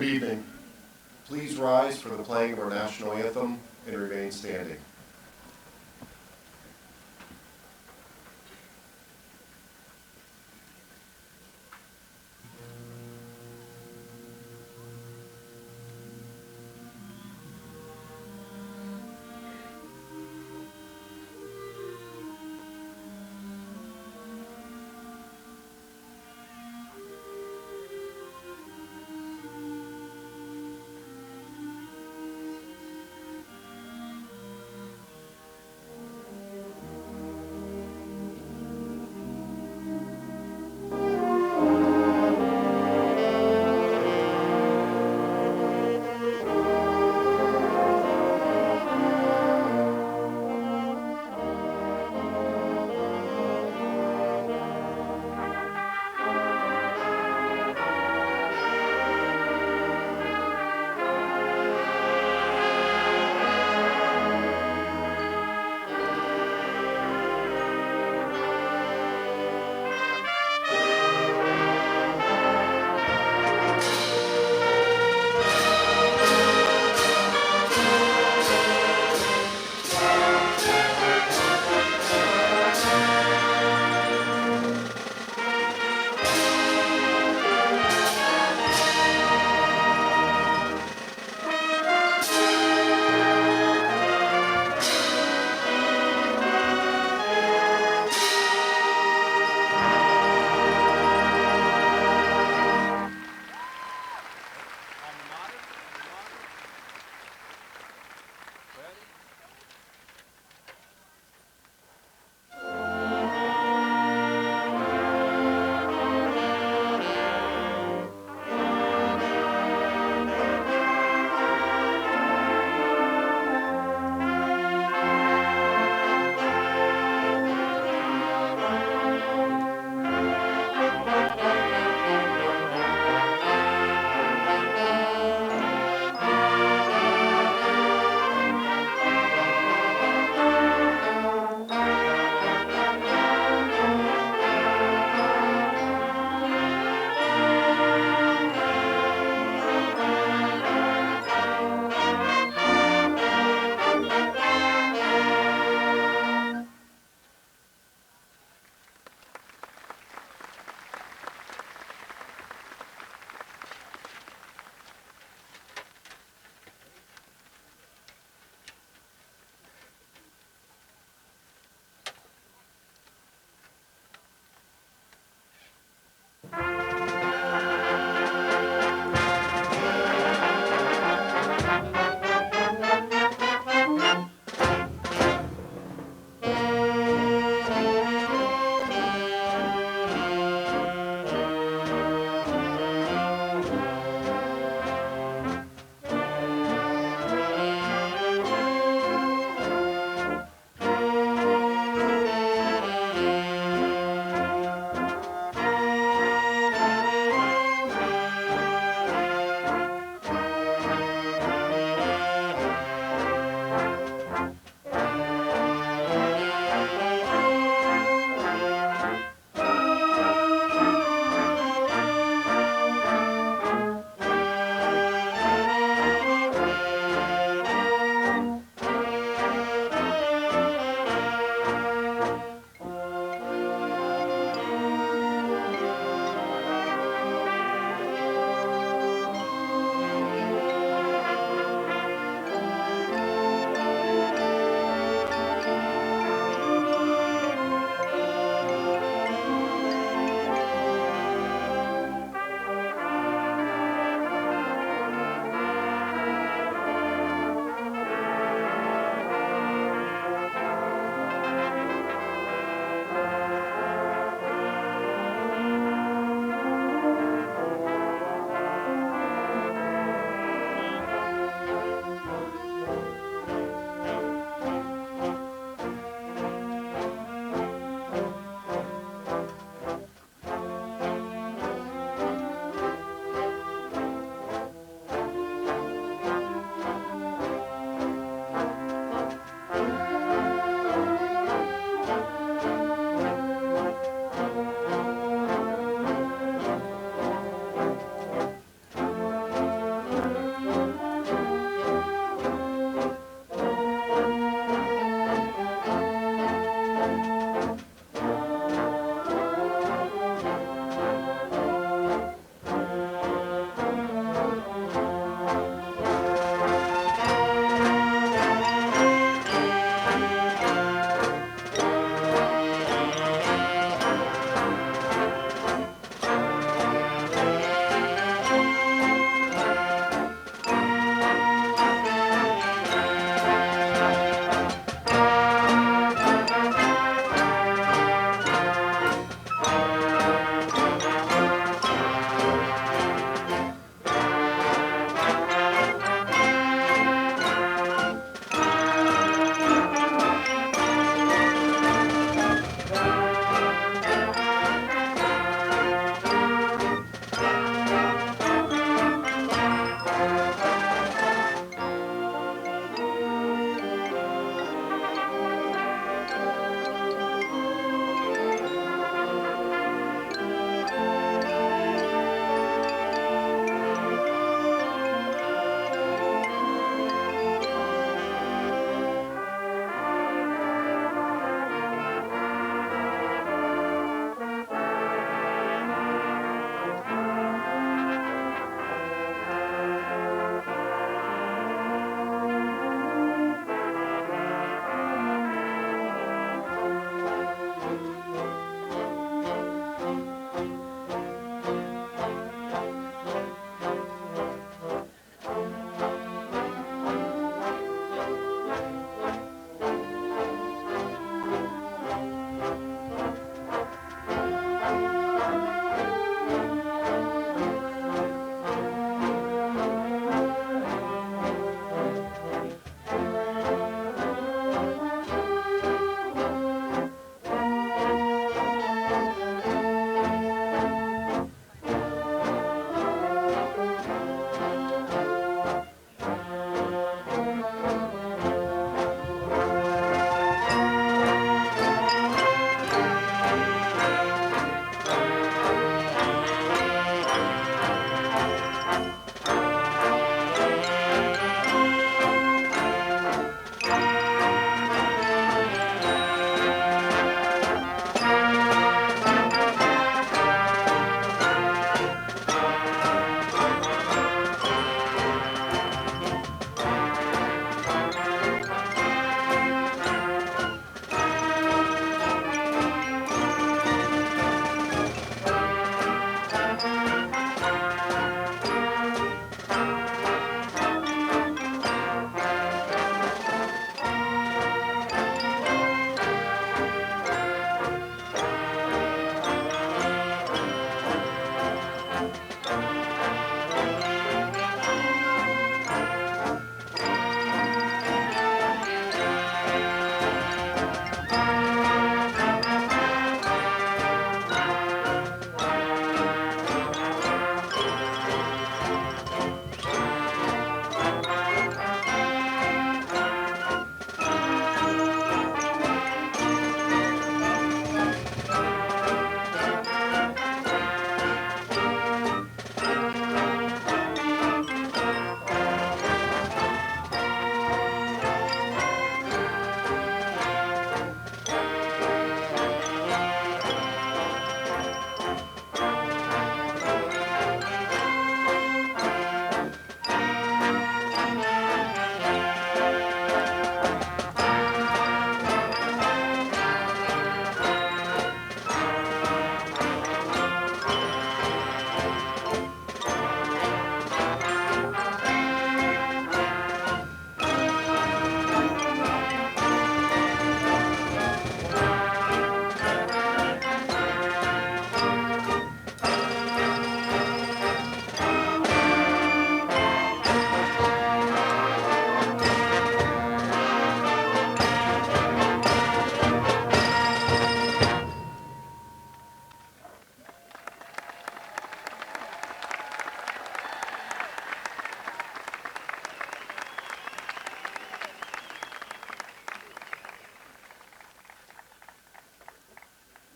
Good evening. Please rise for the playing of our national anthem and remain standing.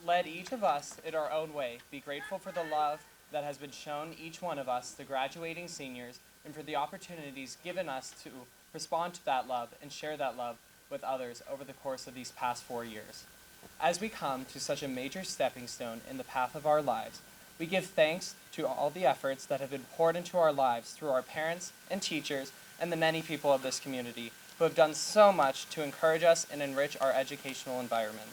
let each of us, in our own way, be grateful for the love that has been shown each one of us, the graduating seniors, and for the opportunities given us to respond to that love and share that love with others over the course of these past 4 years. As we come to such a major stepping stone in the path of our lives, we give thanks to all the efforts that have been poured into our lives through our parents and teachers and the many people of this community who have done so much to encourage us and enrich our educational environment.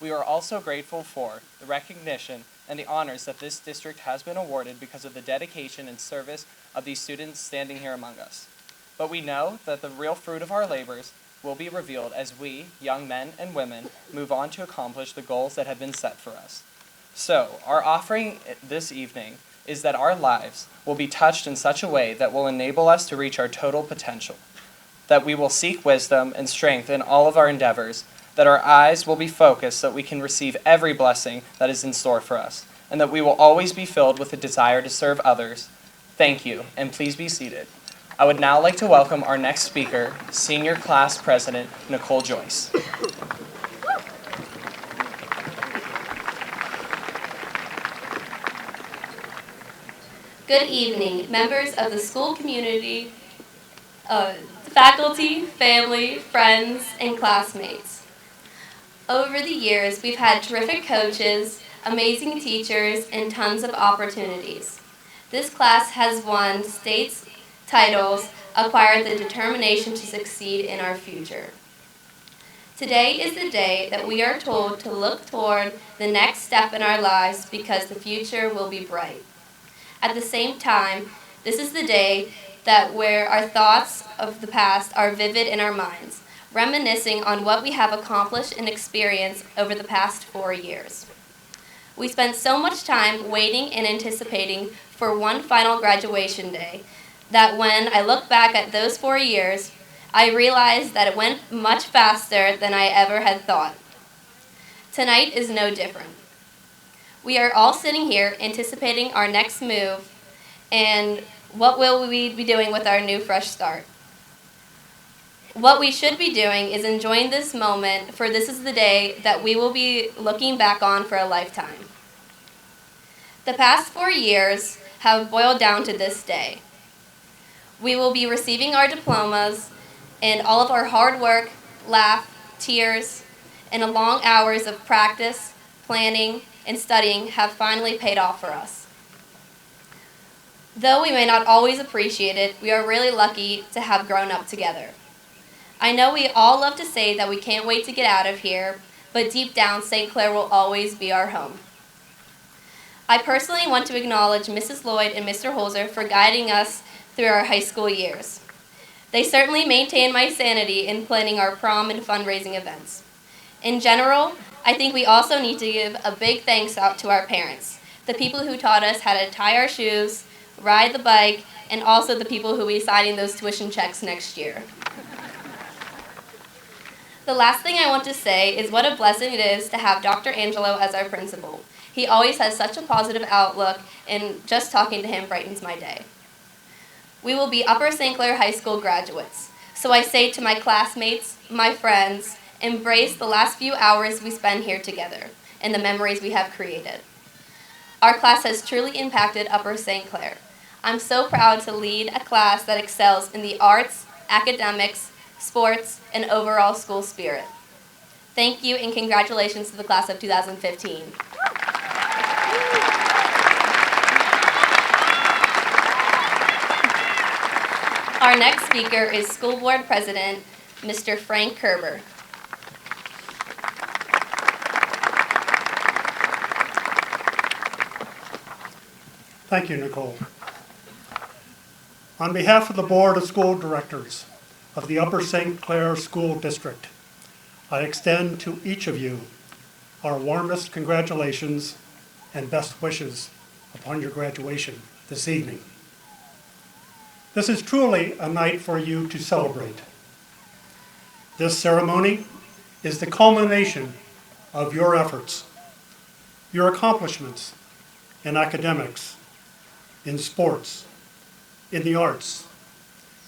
We are also grateful for the recognition and the honors that this district has been awarded because of the dedication and service of these students standing here among us. But we know that the real fruit of our labors will be revealed as we, young men and women, move on to accomplish the goals that have been set for us. So, our offering this evening is that our lives will be touched in such a way that will enable us to reach our total potential, that we will seek wisdom and strength in all of our endeavors, that our eyes will be focused so that we can receive every blessing that is in store for us, and that we will always be filled with a desire to serve others. Thank you, and please be seated. I would now like to welcome our next speaker, Senior Class President Nicole Joyce. Good evening, members of the school community, faculty, family, friends, and classmates. Over the years, we've had terrific coaches, amazing teachers, and tons of opportunities. This class has won state's titles, acquired the determination to succeed in our future. Today is the day that we are told to look toward the next step in our lives because the future will be bright. At the same time, this is the day where our thoughts of the past are vivid in our minds, reminiscing on what we have accomplished and experienced over the past 4 years. We spent so much time waiting and anticipating for one final graduation day that when I look back at those 4 years, I realized that it went much faster than I ever had thought. Tonight is no different. We are all sitting here anticipating our next move and what will we be doing with our new fresh start. What we should be doing is enjoying this moment, for this is the day that we will be looking back on for a lifetime. The past 4 years have boiled down to this day. We will be receiving our diplomas, and all of our hard work, laugh, tears, and the long hours of practice, planning, and studying have finally paid off for us. Though we may not always appreciate it, we are really lucky to have grown up together. I know we all love to say that we can't wait to get out of here, but deep down, St. Clair will always be our home. I personally want to acknowledge Mrs. Lloyd and Mr. Holzer for guiding us through our high school years. They certainly maintained my sanity in planning our prom and fundraising events. In general, I think we also need to give a big thanks out to our parents, the people who taught us how to tie our shoes, ride the bike, and also the people who will be signing those tuition checks next year. The last thing I want to say is what a blessing it is to have Dr. Angelo as our principal. He always has such a positive outlook, and just talking to him brightens my day. We will be Upper St. Clair High School graduates, so I say to my classmates, my friends, embrace the last few hours we spend here together and the memories we have created. Our class has truly impacted Upper St. Clair. I'm so proud to lead a class that excels in the arts, academics, sports, and overall school spirit. Thank you and congratulations to the class of 2015. Our next speaker is School Board President, Mr. Frank Kerber. Thank you, Nicole. On behalf of the Board of School Directors of the Upper St. Clair School District, I extend to each of you our warmest congratulations and best wishes upon your graduation this evening. This is truly a night for you to celebrate. This ceremony is the culmination of your efforts, your accomplishments in academics, in sports, in the arts,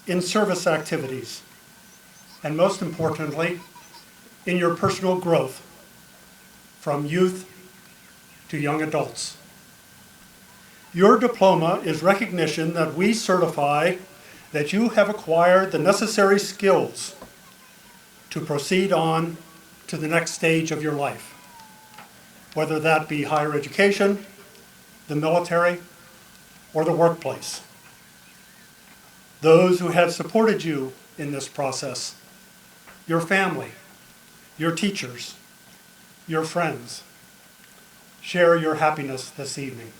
in service activities, and most importantly, in your personal growth from youth to young adults. Your diploma is recognition that we certify that you have acquired the necessary skills to proceed on to the next stage of your life, whether that be higher education, the military, or the workplace. Those who have supported you in this process, your family, your teachers, your friends, share your happiness this evening.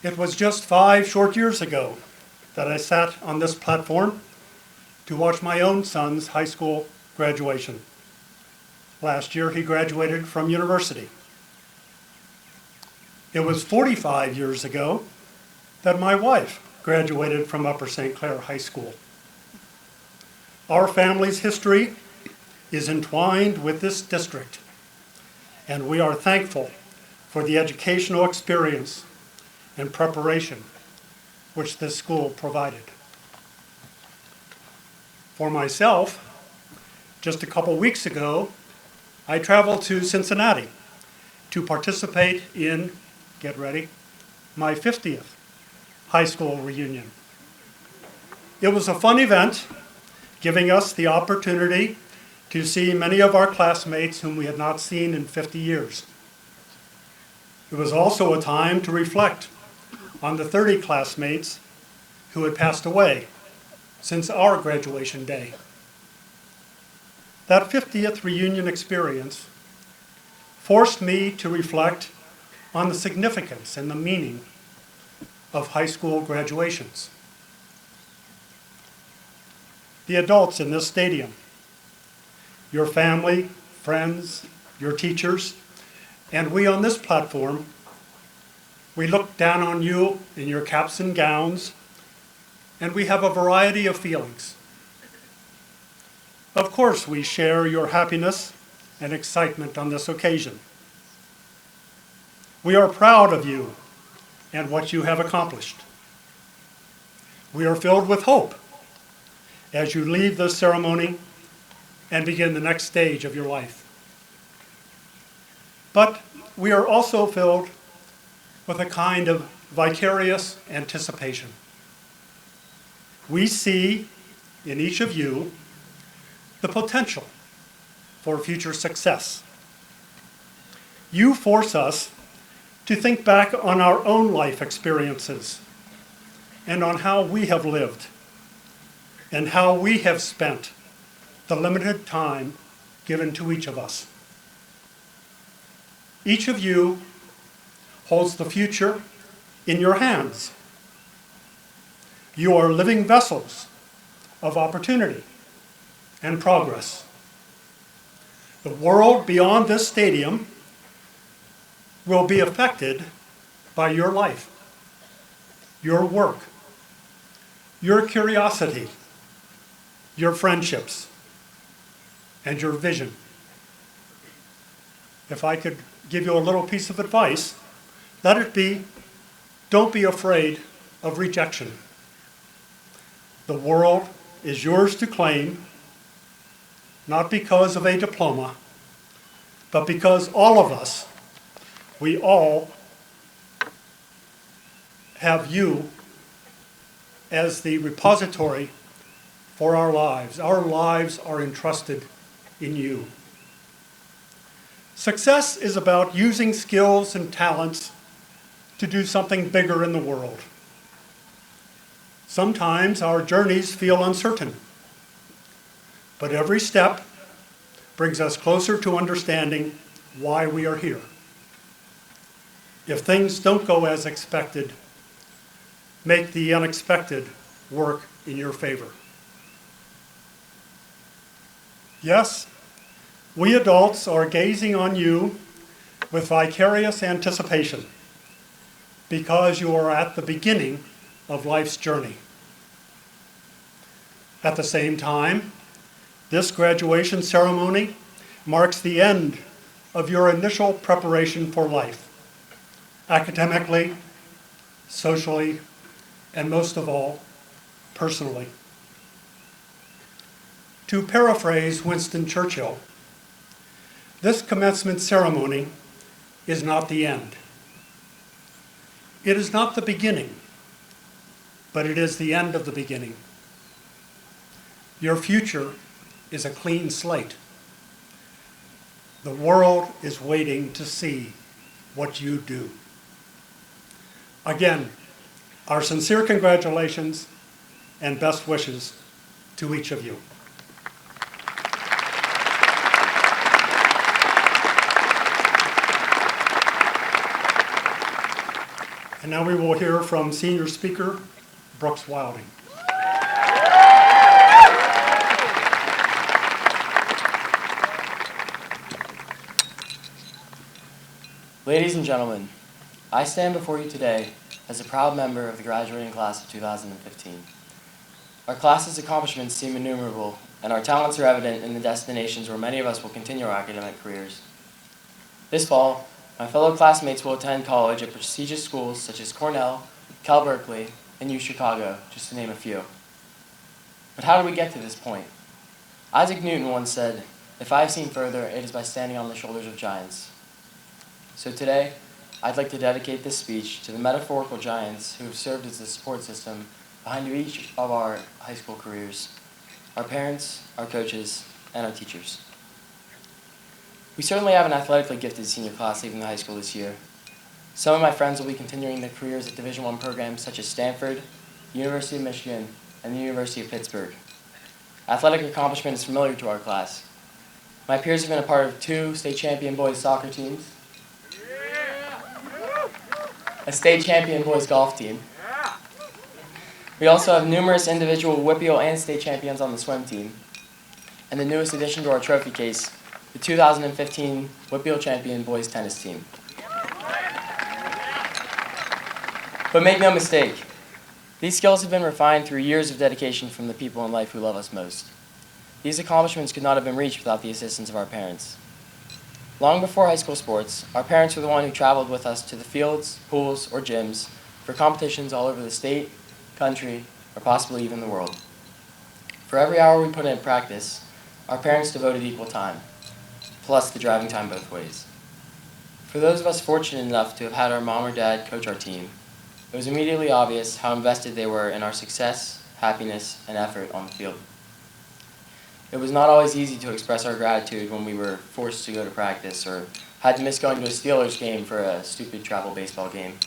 It was just 5 short years ago that I sat on this platform to watch my own son's high school graduation. Last year, he graduated from university. It was 45 years ago that my wife graduated from Upper St. Clair High School. Our family's history is entwined with this district, and we are thankful for the educational experience and preparation which this school provided. For myself, just a couple weeks ago, I traveled to Cincinnati to participate in, get ready, my 50th high school reunion. It was a fun event, giving us the opportunity to see many of our classmates whom we had not seen in 50 years. It was also a time to reflect on the 30 classmates who had passed away since our graduation day. That 50th reunion experience forced me to reflect on the significance and the meaning of high school graduations. The adults in this stadium, your family, friends, your teachers, and we on this platform, we look down on you in your caps and gowns, and we have a variety of feelings. Of course, we share your happiness and excitement on this occasion. We are proud of you and what you have accomplished. We are filled with hope as you leave this ceremony and begin the next stage of your life. But we are also filled with a kind of vicarious anticipation. We see in each of you the potential for future success. You force us to think back on our own life experiences and on how we have lived and how we have spent the limited time given to each of us. Each of you holds the future in your hands. You are living vessels of opportunity and progress. The world beyond this stadium will be affected by your life, your work, your curiosity, your friendships, and your vision. If I could give you a little piece of advice, let it be, don't be afraid of rejection. The world is yours to claim, not because of a diploma, but because all of us, we all have you as the repository for our lives. Our lives are entrusted in you. Success is about using skills and talents to do something bigger in the world. Sometimes our journeys feel uncertain, but every step brings us closer to understanding why we are here. If things don't go as expected, make the unexpected work in your favor. Yes, we adults are gazing on you with vicarious anticipation because you are at the beginning of life's journey. At the same time, this graduation ceremony marks the end of your initial preparation for life, academically, socially, and most of all, personally. To paraphrase Winston Churchill, This commencement ceremony is not the end. It is not the beginning, but it is the end of the beginning. Your future is a clean slate. The world is waiting to see what you do. Again, our sincere congratulations and best wishes to each of you. And now we will hear from senior speaker Brooks Wilding. Ladies and gentlemen, I stand before you today as a proud member of the graduating class of 2015. Our class's accomplishments seem innumerable, and our talents are evident in the destinations where many of us will continue our academic careers. This fall, my fellow classmates will attend college at prestigious schools such as Cornell, Cal Berkeley, and U Chicago, just to name a few. But how did we get to this point? Isaac Newton once said, "If I have seen further, it is by standing on the shoulders of giants." So today, I'd like to dedicate this speech to the metaphorical giants who have served as the support system behind each of our high school careers, our parents, our coaches, and our teachers. We certainly have an athletically gifted senior class leaving the high school this year. Some of my friends will be continuing their careers at Division I programs such as Stanford, University of Michigan, and the University of Pittsburgh. Athletic accomplishment is familiar to our class. My peers have been a part of 2 state champion boys soccer teams, a state champion boys golf team. We also have numerous individual WPIAL and state champions on the swim team, and the newest addition to our trophy case, the 2015 WPIAL champion boys tennis team. But make no mistake, these skills have been refined through years of dedication from the people in life who love us most. These accomplishments could not have been reached without the assistance of our parents. Long before high school sports, our parents were the one who traveled with us to the fields, pools, or gyms for competitions all over the state, country, or possibly even the world. For every hour we put in practice, our parents devoted equal time, plus the driving time both ways. For those of us fortunate enough to have had our mom or dad coach our team, it was immediately obvious how invested they were in our success, happiness, and effort on the field. It was not always easy to express our gratitude when we were forced to go to practice or had to miss going to a Steelers game for a stupid travel baseball game.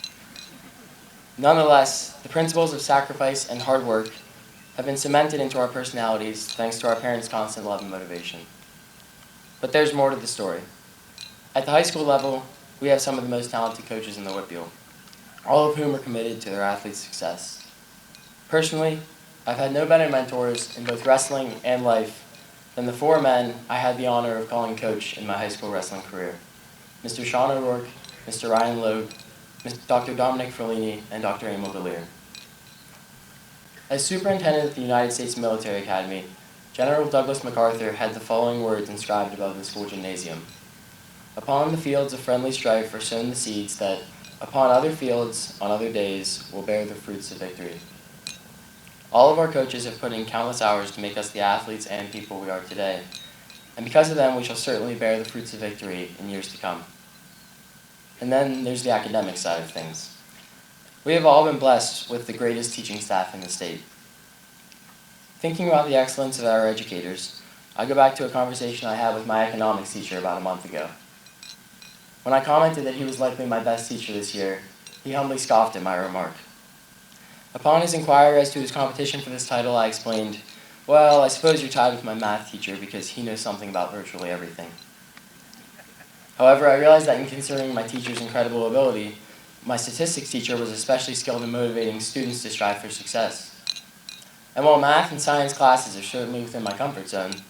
Nonetheless, the principles of sacrifice and hard work have been cemented into our personalities thanks to our parents' constant love and motivation. But there's more to the story. At the high school level, we have some of the most talented coaches in the WPIAL, all of whom are committed to their athletes' success. Personally, I've had no better mentors in both wrestling and life than the 4 men I had the honor of calling coach in my high school wrestling career: Mr. Sean O'Rourke, Mr. Ryan Loeb, Dr. Dominic Ferlini, and Dr. Emil Delir. As superintendent at the United States Military Academy, General Douglas MacArthur had the following words inscribed above the school gymnasium: "Upon the fields of friendly strife are sown the seeds that, upon other fields, on other days, will bear the fruits of victory." All of our coaches have put in countless hours to make us the athletes and people we are today, and because of them, we shall certainly bear the fruits of victory in years to come. And then there's the academic side of things. We have all been blessed with the greatest teaching staff in the state. Thinking about the excellence of our educators, I go back to a conversation I had with my economics teacher about a month ago. When I commented that he was likely my best teacher this year, he humbly scoffed at my remark. Upon his inquiry as to his competition for this title, I explained, "Well, I suppose you're tied with my math teacher because he knows something about virtually everything." However, I realized that in considering my teacher's incredible ability, my statistics teacher was especially skilled in motivating students to strive for success. And while math and science classes are certainly within my comfort zone,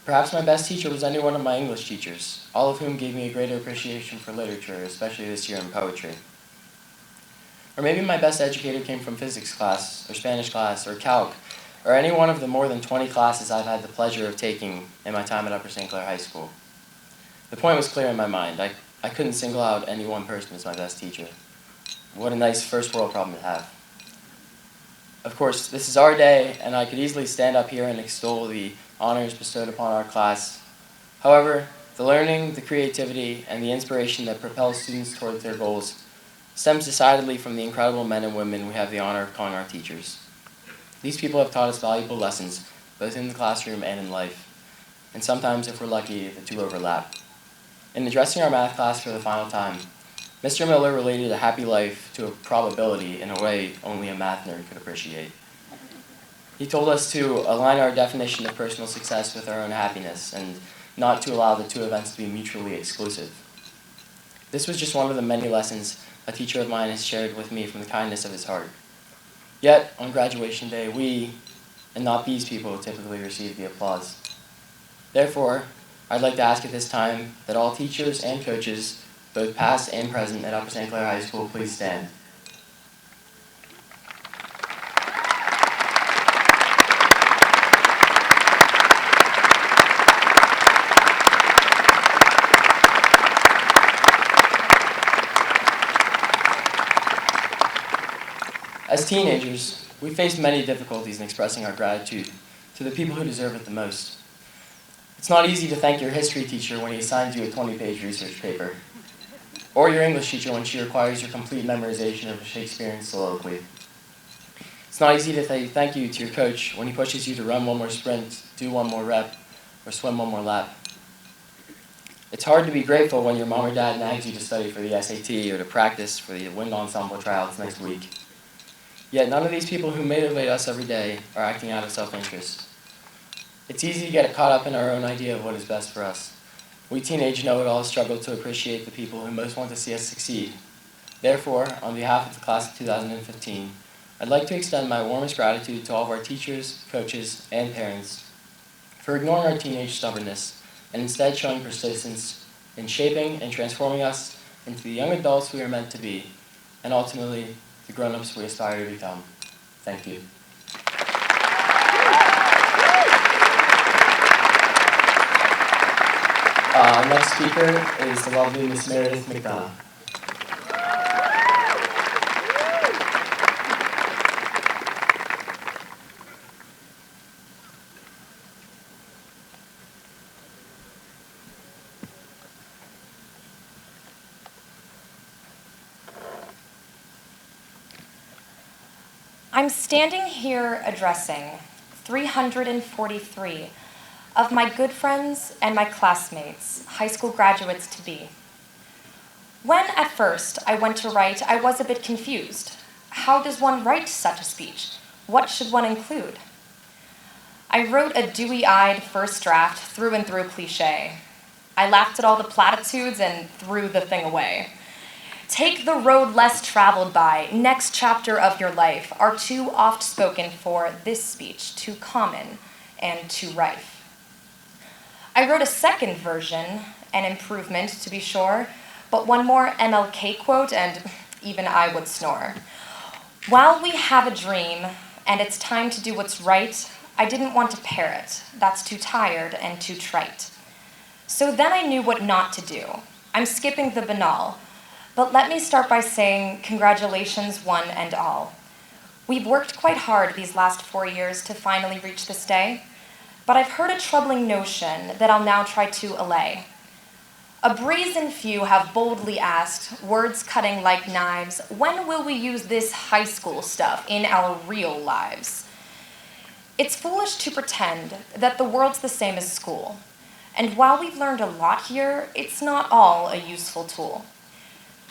perhaps my best teacher was any one of my English teachers, all of whom gave me a greater appreciation for literature, especially this year in poetry. Or maybe my best educator came from physics class, or Spanish class, or calc, or any one of the more than 20 classes I've had the pleasure of taking in my time at Upper St. Clair High School. The point was clear in my mind. I couldn't single out any one person as my best teacher. What a nice first world problem to have. Of course, this is our day, and I could easily stand up here and extol the honors bestowed upon our class. However, The learning, the creativity, and the inspiration that propels students towards their goals stems decidedly from the incredible men and women we have the honor of calling our teachers. These people have taught us valuable lessons, both in the classroom and in life. And sometimes, if we're lucky, the two overlap. In addressing our math class for the final time, Mr. Miller related a happy life to a probability in a way only a math nerd could appreciate. He told us to align our definition of personal success with our own happiness and not to allow the two events to be mutually exclusive. This was just one of the many lessons a teacher of mine has shared with me from the kindness of his heart. Yet, on graduation day, we, and not these people, typically receive the applause. Therefore, I'd like to ask at this time that all teachers and coaches, both past and present at Upper St. Clair High School, please stand. As teenagers, we face many difficulties in expressing our gratitude to the people who deserve it the most. It's not easy to thank your history teacher when he assigns you a 20-page research paper, or your English teacher when she requires your complete memorization of a Shakespearean soliloquy. It's not easy to say thank you to your coach when he pushes you to run one more sprint, do one more rep, or swim one more lap. It's hard to be grateful when your mom or dad nags you to study for the SAT or to practice for the wind ensemble tryouts next week. Yet none of these people who motivate us every day are acting out of self-interest. It's easy to get caught up in our own idea of what is best for us. We teenage know-it-alls struggle to appreciate the people who most want to see us succeed. Therefore, on behalf of the class of 2015, I'd like to extend my warmest gratitude to all of our teachers, coaches, and parents for ignoring our teenage stubbornness and instead showing persistence in shaping and transforming us into the young adults we are meant to be, and ultimately, the grown-ups we aspire to become. Thank you. Our next speaker is the lovely Miss Meredith McDonough. I'm standing here addressing 343 of my good friends and my classmates, high school graduates to be. When at first I went to write, I was a bit confused. How does one write such a speech? What should one include? I wrote a dewy-eyed first draft, through and through cliche. I laughed at all the platitudes and threw the thing away. Take the road less traveled by, next chapter of your life, are too oft spoken for this speech, too common and too rife. I wrote a second version, an improvement to be sure, but one more MLK quote and even I would snore. While we have a dream and it's time to do what's right, I didn't want to parrot. That's too tired and too trite. So then I knew what not to do. I'm skipping the banal. But let me start by saying congratulations one and all. We've worked quite hard these last 4 years to finally reach this day, but I've heard a troubling notion that I'll now try to allay. A brazen few have boldly asked, words cutting like knives, when will we use this high school stuff in our real lives? It's foolish to pretend that the world's the same as school, and while we've learned a lot here, it's not all a useful tool.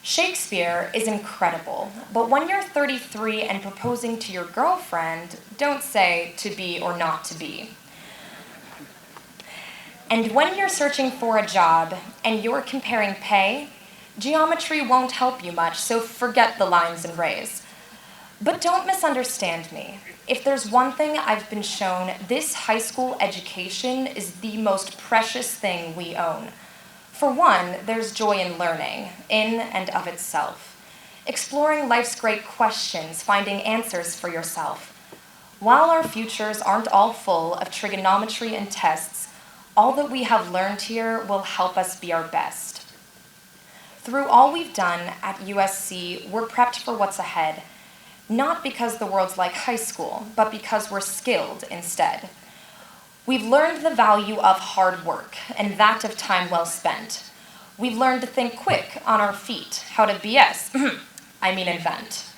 Shakespeare is incredible, but when you're 33 and proposing to your girlfriend, don't say to be or not to be. And when you're searching for a job and you're comparing pay, geometry won't help you much, so forget the lines and rays. But don't misunderstand me. If there's one thing I've been shown, this high school education is the most precious thing we own. For one, there's joy in learning, in and of itself. Exploring life's great questions, finding answers for yourself. While our futures aren't all full of trigonometry and tests, all that we have learned here will help us be our best. Through all we've done at USC, we're prepped for what's ahead, not because the world's like high school, but because we're skilled instead. We've learned the value of hard work and that of time well spent. We've learned to think quick on our feet, how to BS, invent.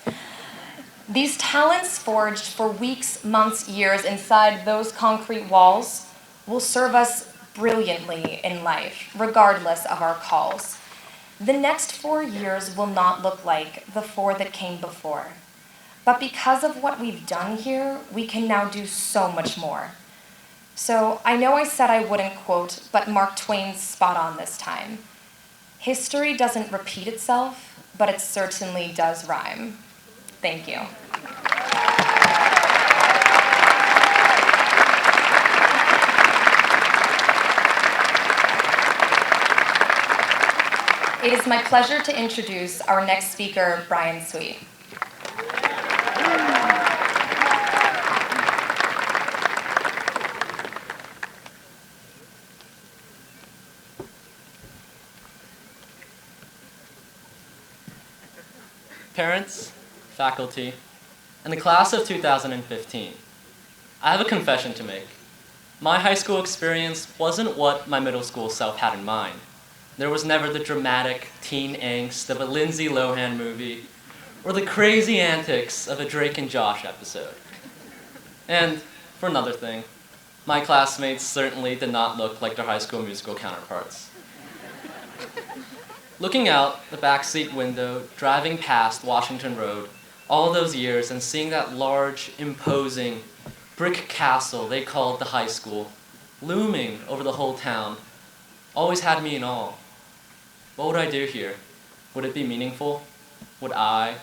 These talents forged for weeks, months, years inside those concrete walls will serve us brilliantly in life, regardless of our calls. The next 4 years will not look like the 4 that came before. But because of what we've done here, we can now do so much more. So I know I said I wouldn't quote, but Mark Twain's spot on this time. History doesn't repeat itself, but it certainly does rhyme. Thank you. It is my pleasure to introduce our next speaker, Brian Sweet. Parents, faculty, and the class of 2015, I have a confession to make. My high school experience wasn't what my middle school self had in mind. There was never the dramatic teen angst of a Lindsay Lohan movie or the crazy antics of a Drake and Josh episode. And for another thing, my classmates certainly did not look like their High School Musical counterparts. Looking out the backseat window, driving past Washington Road, all those years and seeing that large, imposing brick castle they called the high school, looming over the whole town, always had me in awe. What would I do here? Would it be meaningful? Would I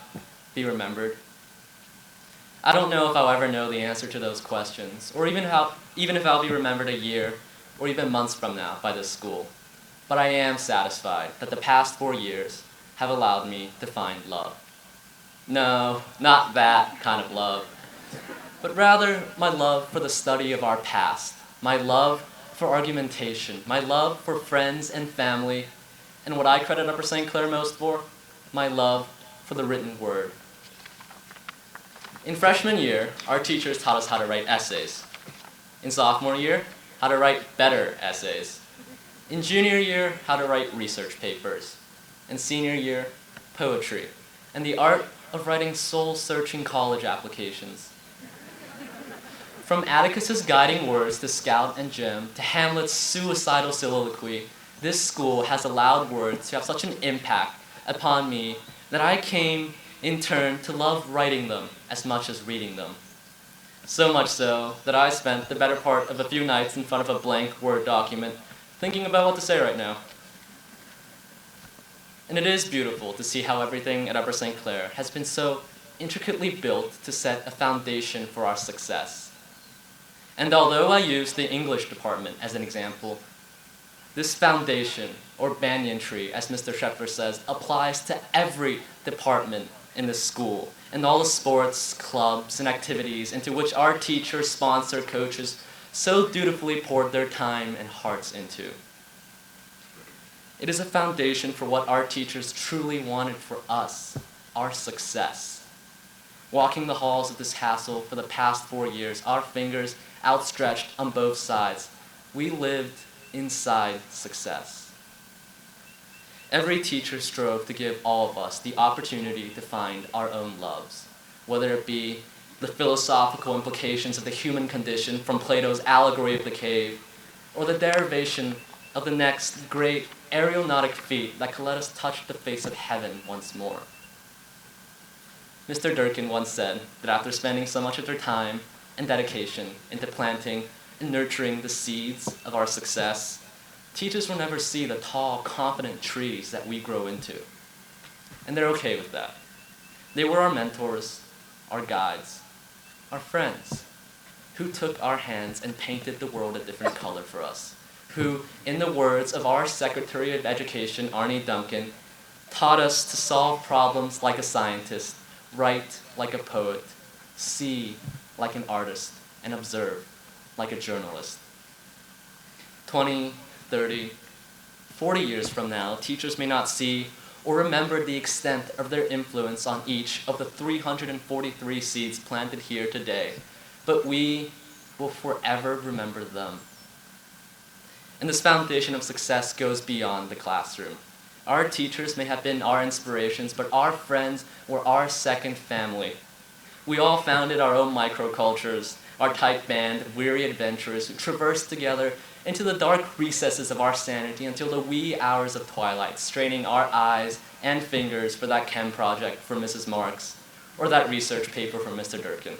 be remembered? I don't know if I'll ever know the answer to those questions, or even if I'll be remembered a year or even months from now by this school. But I am satisfied that the past 4 years have allowed me to find love. No, not that kind of love, but rather my love for the study of our past, my love for argumentation, my love for friends and family, and what I credit Upper St. Clair most for, my love for the written word. In freshman year, our teachers taught us how to write essays. In sophomore year, how to write better essays. In junior year, how to write research papers. In senior year, poetry, and the art of writing soul-searching college applications. From Atticus's guiding words to Scout and Jim, to Hamlet's suicidal soliloquy, this school has allowed words to have such an impact upon me that I came, in turn, to love writing them as much as reading them. So much so that I spent the better part of a few nights in front of a blank Word document thinking about what to say right now. And it is beautiful to see how everything at Upper St. Clair has been so intricately built to set a foundation for our success. And although I use the English department as an example, this foundation, or banyan tree, as Mr. Scheffler says, applies to every department in the school, and all the sports, clubs, and activities into which our teachers, sponsor, coaches so dutifully poured their time and hearts into. It is a foundation for what our teachers truly wanted for us, our success. Walking the halls of this castle for the past 4 years, our fingers outstretched on both sides, we lived inside success. Every teacher strove to give all of us the opportunity to find our own loves, whether it be the philosophical implications of the human condition from Plato's allegory of the cave, or the derivation of the next great aeronautic feat that could let us touch the face of heaven once more. Mr. Durkin once said that after spending so much of their time and dedication into planting and nurturing the seeds of our success, teachers will never see the tall, confident trees that we grow into. And they're okay with that. They were our mentors, our guides, our friends, who took our hands and painted the world a different color for us, who, in the words of our Secretary of Education, Arnie Duncan, taught us to solve problems like a scientist, write like a poet, see like an artist, and observe like a journalist. 20, 30, 40 years from now, teachers may not see or remember the extent of their influence on each of the 343 seeds planted here today. But we, will forever remember them. And this foundation of success goes beyond the classroom. Our teachers may have been our inspirations, but our friends were our second family. We all founded our own microcultures, our tight band of weary adventurers who traversed together into the dark recesses of our sanity until the wee hours of twilight, straining our eyes and fingers for that chem project for Mrs. Marks, or that research paper from Mr. Durkin.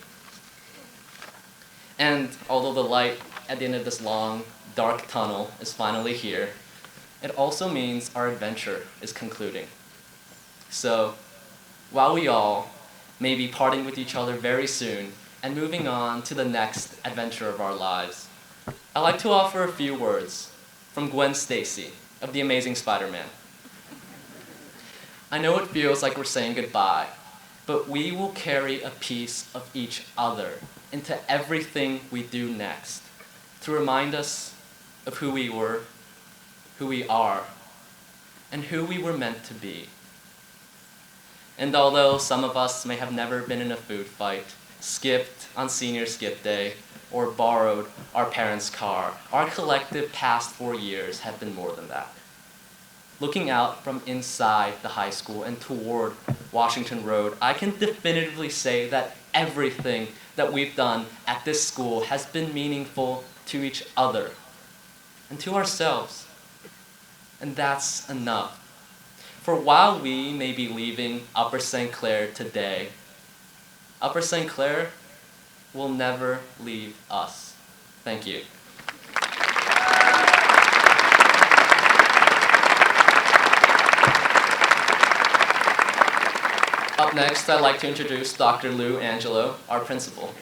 And although the light at the end of this long, dark tunnel is finally here, it also means our adventure is concluding. So, while we all may be parting with each other very soon and moving on to the next adventure of our lives, I'd like to offer a few words from Gwen Stacy of The Amazing Spider-Man. I know it feels like we're saying goodbye, but we will carry a piece of each other into everything we do next to remind us of who we were, who we are, and who we were meant to be. And although some of us may have never been in a food fight, skipped on senior skip day, or borrowed our parents' car, our collective past 4 years have been more than that. Looking out from inside the high school and toward Washington Road, I can definitively say that everything that we've done at this school has been meaningful to each other and to ourselves. And that's enough. For while we may be leaving Upper St. Clair today, Upper St. Clair will never leave us. Thank you. Up next, I'd like to introduce Dr. Lou Angelo, our principal.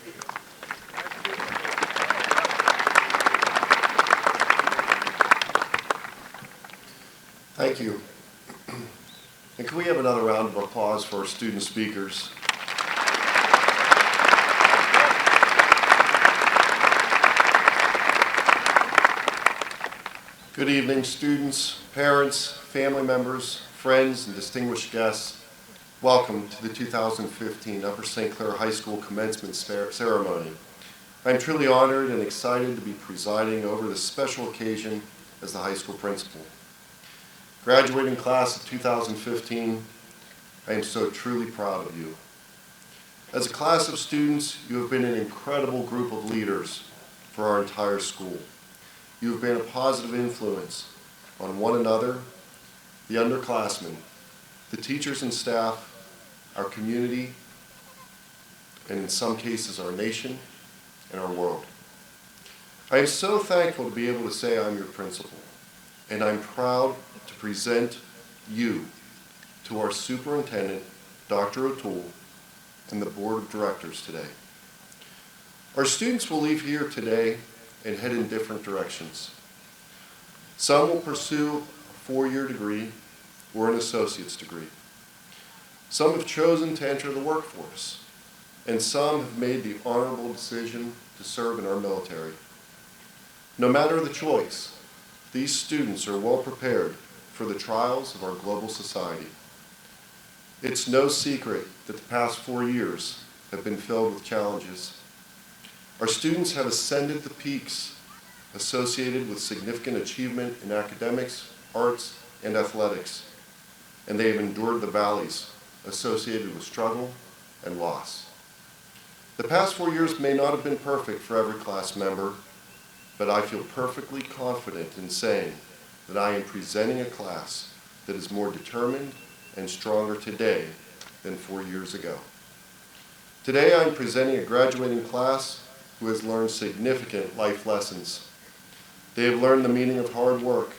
Thank you. And can we have another round of applause for our student speakers? Good evening, students, parents, family members, friends, and distinguished guests. Welcome to the 2015 Upper St. Clair High School Commencement Ceremony. I'm truly honored and excited to be presiding over this special occasion as the high school principal. Graduating class of 2015, I am so truly proud of you. As a class of students, you have been an incredible group of leaders for our entire school. You have been a positive influence on one another, the underclassmen, the teachers and staff, our community, and in some cases our nation and our world. I am so thankful to be able to say I'm your principal, and I'm proud to present you to our superintendent, Dr. O'Toole, and the board of directors today. Our students will leave here today and head in different directions. Some will pursue a four-year degree or an associate's degree. Some have chosen to enter the workforce, and some have made the honorable decision to serve in our military. No matter the choice, these students are well prepared for the trials of our global society. It's no secret that the past 4 years have been filled with challenges. Our students have ascended the peaks associated with significant achievement in academics, arts, and athletics, and they have endured the valleys associated with struggle and loss. The past 4 years may not have been perfect for every class member, but I feel perfectly confident in saying that I am presenting a class that is more determined and stronger today than 4 years ago. Today I am presenting a graduating class who has learned significant life lessons. They have learned the meaning of hard work,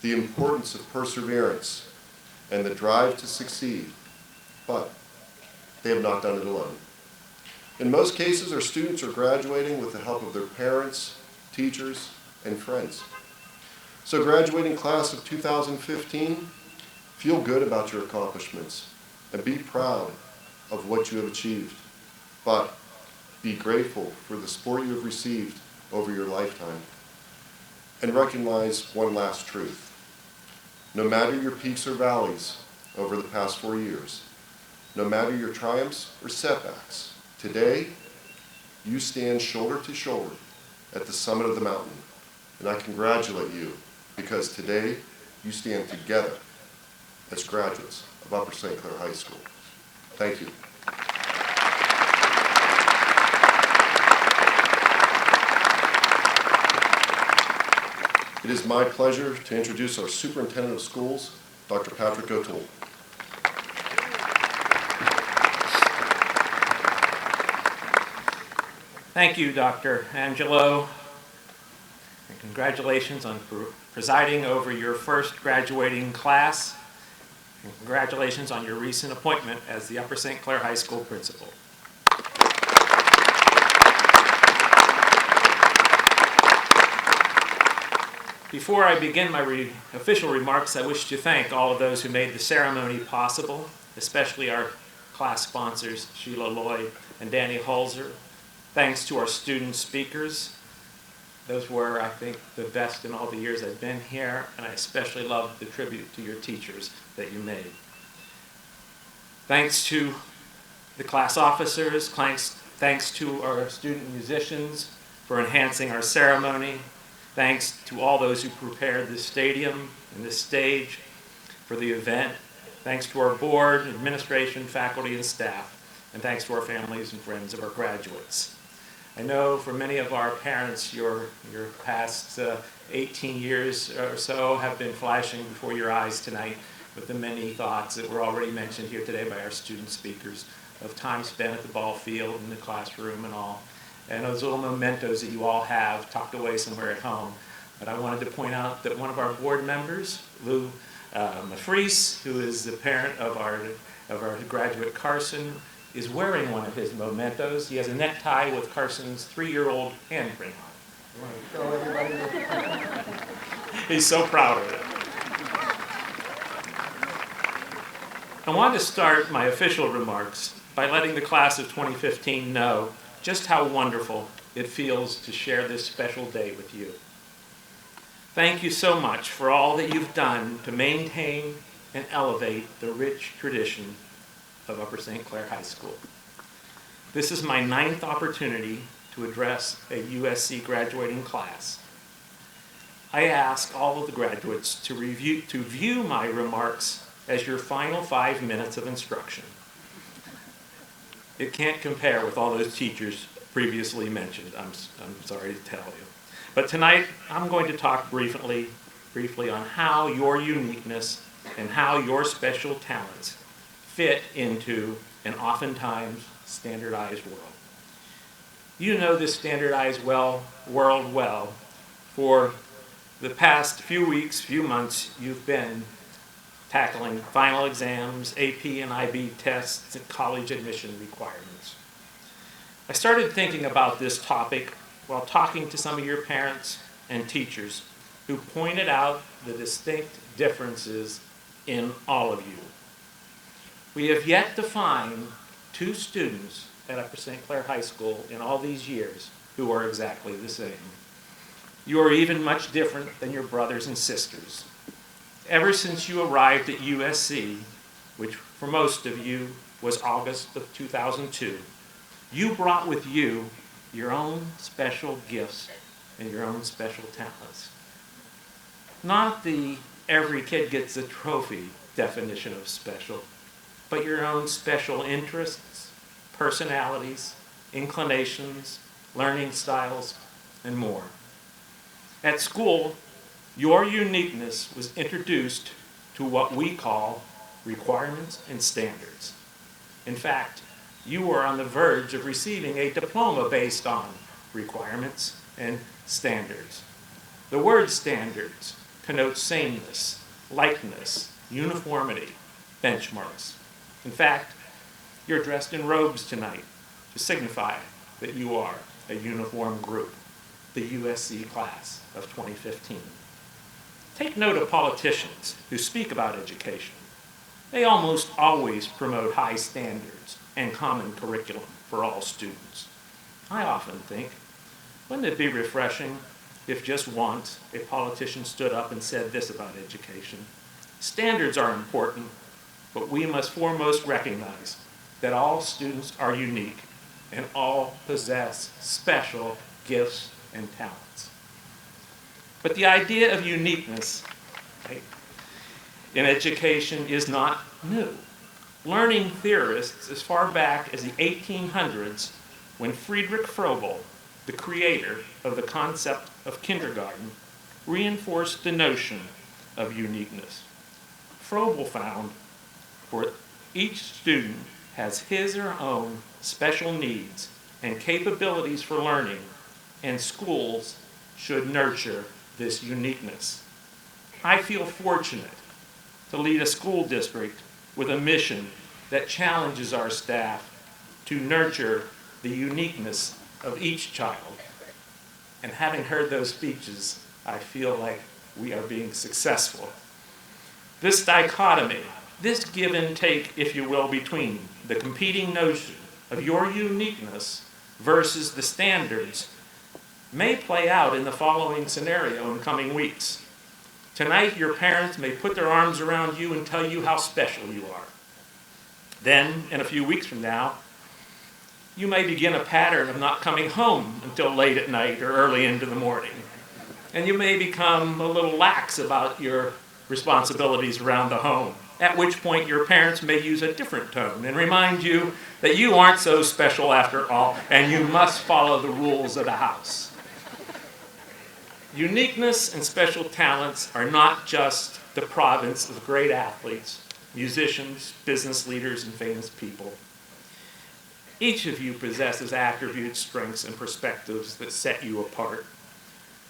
the importance of perseverance, and the drive to succeed, but they have not done it alone. In most cases, our students are graduating with the help of their parents, teachers, and friends. So graduating class of 2015, feel good about your accomplishments and be proud of what you have achieved, but be grateful for the support you have received over your lifetime. And recognize one last truth. No matter your peaks or valleys over the past 4 years, no matter your triumphs or setbacks, today you stand shoulder to shoulder at the summit of the mountain, and I congratulate you because today you stand together as graduates of Upper St. Clair High School. Thank you. It is my pleasure to introduce our Superintendent of Schools, Dr. Patrick O'Toole. Thank you, Dr. Angelo, and congratulations on presiding over your first graduating class, and congratulations on your recent appointment as the Upper St. Clair High School principal. Before I begin my official remarks, I wish to thank all of those who made the ceremony possible, especially our class sponsors, Sheila Lloyd and Danny Holzer. Thanks to our student speakers. Those were, I think, the best in all the years I've been here, and I especially loved the tribute to your teachers that you made. Thanks to the class officers, thanks to our student musicians for enhancing our ceremony. Thanks to all those who prepared this stadium and this stage for the event. Thanks to our board, administration, faculty, and staff. And thanks to our families and friends of our graduates. I know for many of our parents, your past 18 years or so have been flashing before your eyes tonight with the many thoughts that were already mentioned here today by our student speakers of time spent at the ball field, in the classroom and all. And those little mementos that you all have tucked away somewhere at home. But I wanted to point out that one of our board members, Lou Mafries, who is the parent of our graduate Carson, is wearing one of his mementos. He has a necktie with Carson's 3-year-old handprint on it. I want to show everybody this. He's so proud of it. I wanted to start my official remarks by letting the class of 2015 know just how wonderful it feels to share this special day with you. Thank you so much for all that you've done to maintain and elevate the rich tradition of Upper St. Clair High School. This is my 9th opportunity to address a USC graduating class. I ask all of the graduates to view my remarks as your final 5 minutes of instruction. It can't compare with all those teachers previously mentioned, I'm sorry to tell you. But tonight, I'm going to talk briefly on how your uniqueness and how your special talents fit into an oftentimes standardized world. You know this standardized world well. For the past few weeks, few months, you've been tackling final exams, AP and IB tests, and college admission requirements. I started thinking about this topic while talking to some of your parents and teachers who pointed out the distinct differences in all of you. We have yet to find 2 students at Upper St. Clair High School in all these years who are exactly the same. You are even much different than your brothers and sisters. Ever since you arrived at USC, which for most of you was August of 2002, you brought with you your own special gifts and your own special talents. Not the every kid gets a trophy definition of special, but your own special interests, personalities, inclinations, learning styles, and more. At school, your uniqueness was introduced to what we call requirements and standards. In fact, you were on the verge of receiving a diploma based on requirements and standards. The word standards connotes sameness, likeness, uniformity, benchmarks. In fact, you're dressed in robes tonight to signify that you are a uniform group, the USC class of 2015. Take note of politicians who speak about education. They almost always promote high standards and common curriculum for all students. I often think, wouldn't it be refreshing if just once a politician stood up and said this about education? Standards are important, but we must foremost recognize that all students are unique and all possess special gifts and talents. But the idea of uniqueness, right, in education is not new. Learning theorists as far back as the 1800s, when Friedrich Froebel, the creator of the concept of kindergarten, reinforced the notion of uniqueness. Froebel found for each student has his or her own special needs and capabilities for learning, and schools should nurture this uniqueness. I feel fortunate to lead a school district with a mission that challenges our staff to nurture the uniqueness of each child. And having heard those speeches, I feel like we are being successful. This dichotomy, this give and take, if you will, between the competing notion of your uniqueness versus the standards may play out in the following scenario in coming weeks. Tonight, your parents may put their arms around you and tell you how special you are. Then, in a few weeks from now, you may begin a pattern of not coming home until late at night or early into the morning. And you may become a little lax about your responsibilities around the home, at which point your parents may use a different tone and remind you that you aren't so special after all, and you must follow the rules of the house. Uniqueness and special talents are not just the province of great athletes, musicians, business leaders, and famous people. Each of you possesses attributes, strengths, and perspectives that set you apart.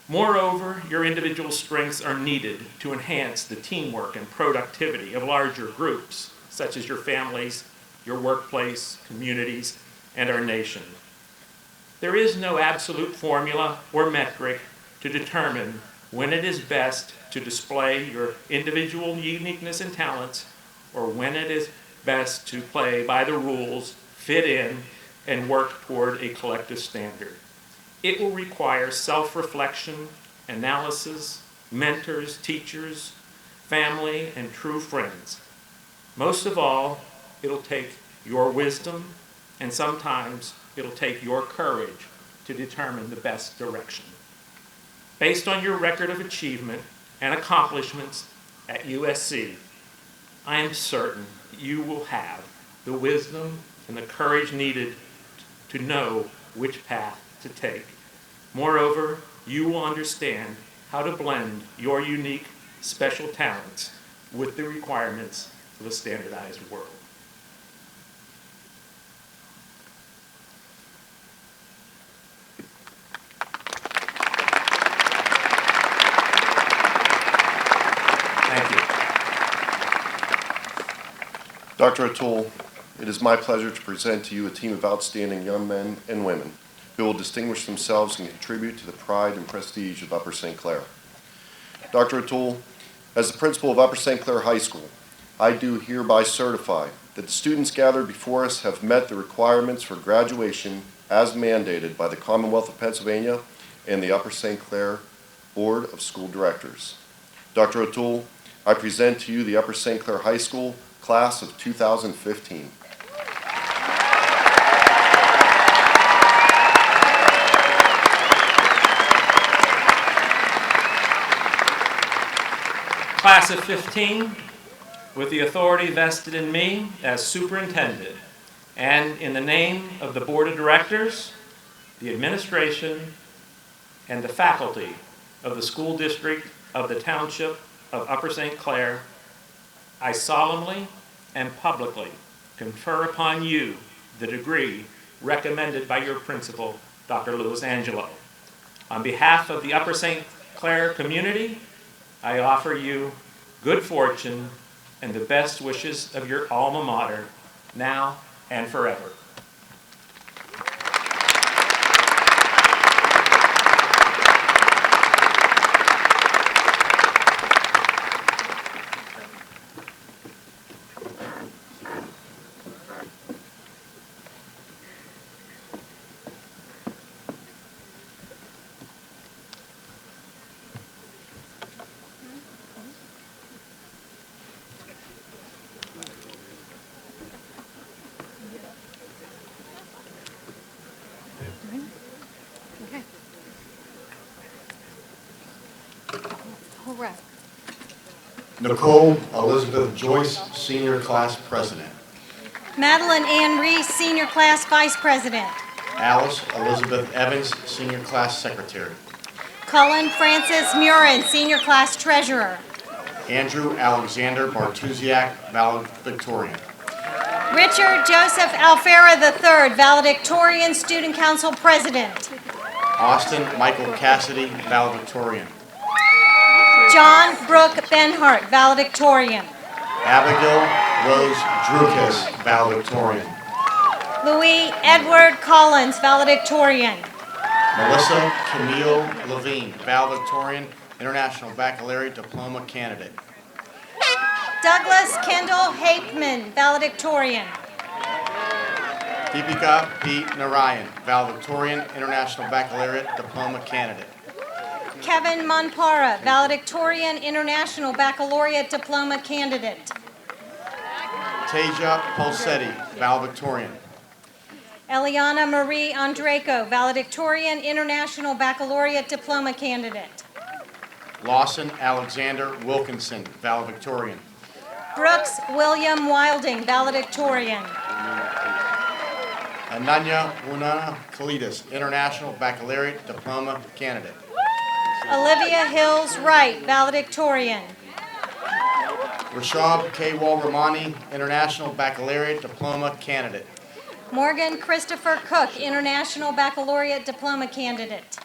Moreover, your individual strengths are needed to enhance the teamwork and productivity of larger groups, such as your families, your workplace, communities, and our nation. There is no absolute formula or metric to determine when it is best to display your individual uniqueness and talents, or when it is best to play by the rules, fit in, and work toward a collective standard. It will require self-reflection, analysis, mentors, teachers, family, and true friends. Most of all, it'll take your wisdom, and sometimes it'll take your courage to determine the best direction. Based on your record of achievement and accomplishments at USC, I am certain you will have the wisdom and the courage needed to know which path to take. Moreover, you will understand how to blend your unique, special talents with the requirements of a standardized world. Thank you. Dr. O'Toole, it is my pleasure to present to you a team of outstanding young men and women who will distinguish themselves and contribute to the pride and prestige of Upper St. Clair. Dr. O'Toole, as the principal of Upper St. Clair High School, I do hereby certify that the students gathered before us have met the requirements for graduation as mandated by the Commonwealth of Pennsylvania and the Upper St. Clair Board of School Directors. Dr. O'Toole, I present to you the Upper St. Clair High School class of 2015. Class of 15, with the authority vested in me as superintendent, and in the name of the Board of Directors, the administration, and the faculty of the school district of the Township of Upper St. Clair, I solemnly and publicly confer upon you the degree recommended by your principal, Dr. Louis Angelo. On behalf of the Upper St. Clair community, I offer you good fortune and the best wishes of your alma mater, now and forever. Right. Nicole Elizabeth Joyce, Senior Class President. Madeline Ann Reese, Senior Class Vice President. Alice Elizabeth Evans, Senior Class Secretary. Cullen Francis Murin, Senior Class Treasurer. Andrew Alexander Bartusiak, valedictorian. Richard Joseph Alfera III, valedictorian, Student Council President. Austin Michael Cassidy, valedictorian. John Brooke Benhart, valedictorian. Abigail Rose Drukas, valedictorian. Louis Edward Collins, valedictorian. Melissa Camille Levine, valedictorian, International Baccalaureate Diploma candidate. Douglas Kendall Hapeman, valedictorian. Deepika P. Narayan, valedictorian, International Baccalaureate Diploma candidate. Kevin Monpara, valedictorian, International Baccalaureate Diploma candidate. Teja Pulsetti, valedictorian. Eliana Marie Andreko, valedictorian, International Baccalaureate Diploma candidate. Lawson Alexander Wilkinson, valedictorian. Brooks William Wilding, valedictorian. Ananya Wunana Kalidas, International Baccalaureate Diploma candidate. Olivia Hills Wright, valedictorian. Rashab K. Ramani, International Baccalaureate Diploma candidate. Morgan Christopher Cook, International Baccalaureate Diploma candidate.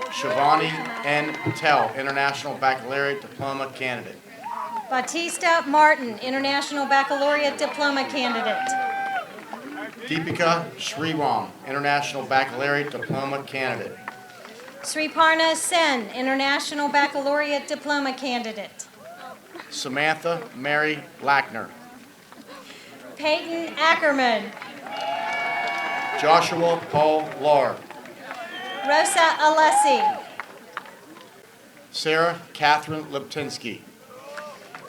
Shivani N. Patel, International Baccalaureate Diploma candidate. Batista Martin, International Baccalaureate Diploma candidate. Deepika Sriram, International Baccalaureate Diploma candidate. Sriparna Sen, International Baccalaureate Diploma candidate. Samantha Mary Lackner. Peyton Ackerman. Joshua Paul Lahr. Rosa Alessi. Sarah Catherine Liptinsky.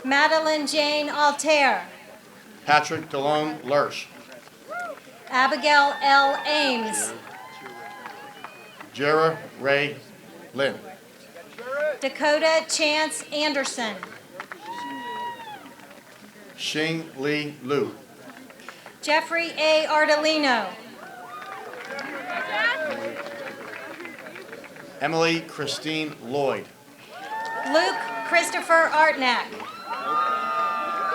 Madeline Jane Altair. Patrick Delone Lurch. Abigail L. Ames. Jera Ray Lynn. Dakota Chance Anderson. Xing Li Lu. Jeffrey A. Ardolino. Emily Christine Lloyd. Luke Christopher Artnack.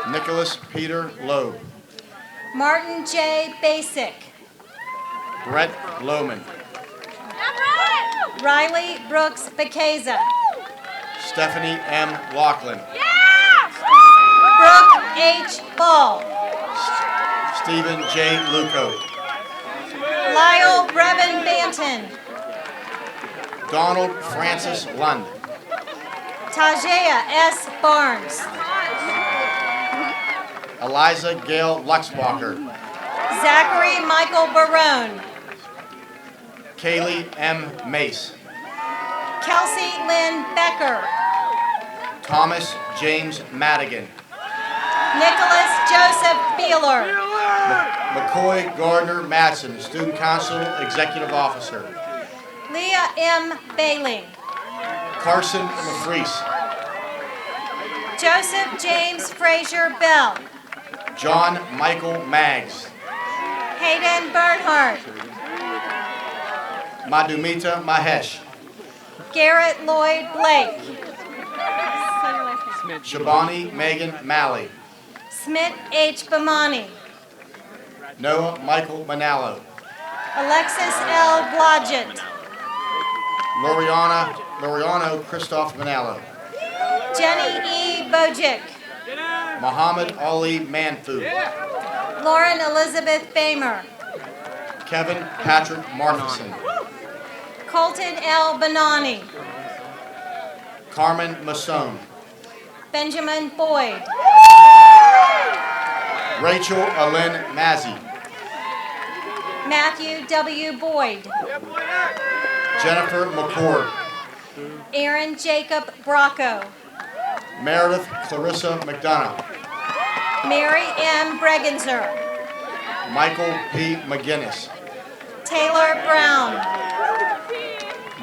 Nicholas Peter Loeb. Martin J. Basic. Brett Lohman. Riley Brooks Bekeza. Stephanie M. Laughlin. Brooke H. Ball. Stephen J. Luco. Lyle Brevin Banton. Donald Francis Lund. Tajea S. Barnes. Eliza Gail Luxbacher. Zachary Michael Barone. Kaylee M. Mace. Kelsey Lynn Becker. Thomas James Madigan. Nicholas Joseph Beeler. McCoy Gardner Madsen, Student Council Executive Officer. Leah M. Bailey. Carson McFreese. Joseph James Frazier Bell. John Michael Maggs. Hayden Bernhardt. Madhumita Mahesh. Garrett Lloyd Blake. Shabani Megan Malley. Smith H. Bamani. Noah Michael Manalo. Alexis L. Blodgett. Loriano Christoph Manalo. Jenny E. Bojic. Muhammad Ali Manfu. Lauren Elizabeth Bamer. Kevin Patrick Marfison. Colton L. Bonani. Carmen Masson. Benjamin Boyd. Rachel Alyn Mazzy. Matthew W. Boyd. Jennifer McCord. Aaron Jacob Bracco. Meredith Clarissa McDonough. Mary M. Bregenzer. Michael P. McGinnis. Taylor Brown.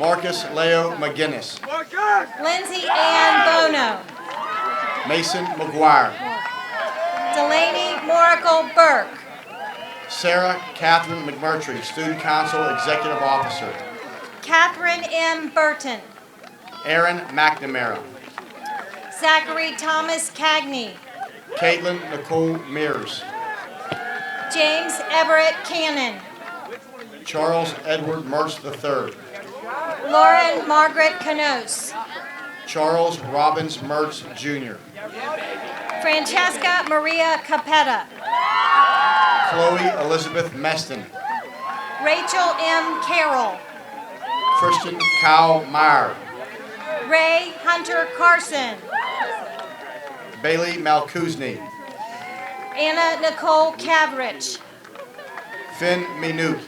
Marcus Leo McGinnis. Lindsay Ann Bono. Mason McGuire. Delaney Moracle Burke. Sarah Catherine McMurtry, Student Council Executive Officer. Catherine M. Burton. Aaron McNamara. Zachary Thomas Cagney. Caitlin Nicole Mears. James Everett Cannon. Charles Edward Mertz III. Lauren Margaret Canos. Charles Robbins Mertz Jr. Francesca Maria Capetta. Chloe Elizabeth Meston. Rachel M. Carroll. Christian Kyle Meyer. Ray Hunter Carson. Bailey Malkuzny. Anna Nicole Cavrich. Finn Minute.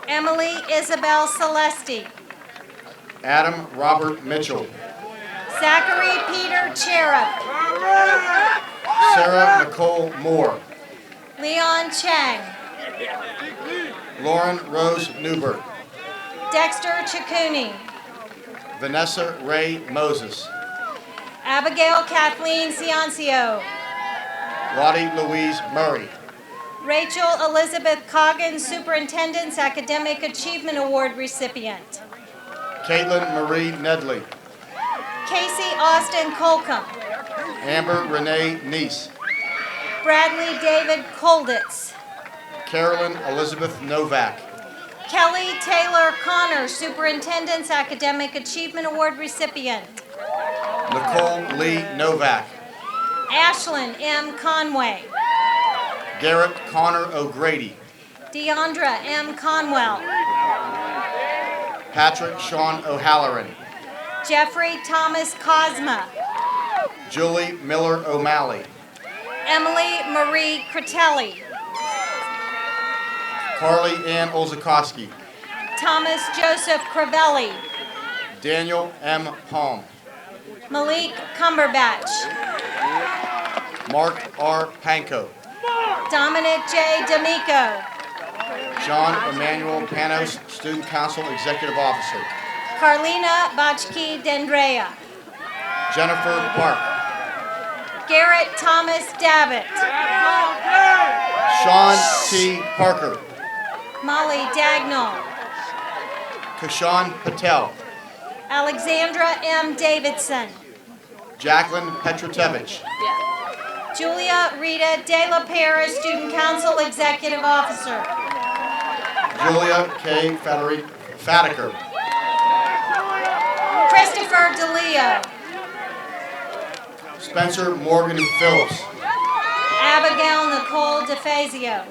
Emily Isabel Celesti. Adam Robert Mitchell. Zachary Peter Cherub. Sarah Nicole Moore. Leon Chang. Lauren Rose Newberg. Dexter Chacuni. Vanessa Ray Moses. Abigail Kathleen Ciancio. Lottie Louise Murray. Rachel Elizabeth Coggins, Superintendent's Academic Achievement Award recipient. Caitlin Marie Nedley. Casey Austin Colcom. Amber Renee Neese. Bradley David Kolditz. Carolyn Elizabeth Novak. Kelly Taylor Connor, Superintendent's Academic Achievement Award recipient. Nicole Lee Novak. Ashlyn M. Conway. Garrett Connor O'Grady. Deandra M. Conwell. Patrick Sean O'Halloran. Jeffrey Thomas Cosma. Julie Miller O'Malley. Emily Marie Critelli. Carly Ann Olzakowski. Thomas Joseph Crivelli. Daniel M. Palm. Malik Cumberbatch. Mark R. Panko. Dominic J. D'Amico. John Emmanuel Panos, Student Council Executive Officer. Carlina Bachki Dendrea. Jennifer Park. Garrett Thomas Davitt. Sean T. Parker. Molly Dagnall. Kashan Patel. Alexandra M. Davidson. Jacqueline Petrotevich. Julia Rita De La Pera, Student Council Executive Officer. Julia K. Fatiker. Christopher DeLeo. Spencer Morgan Phillips. Abigail Nicole DeFazio.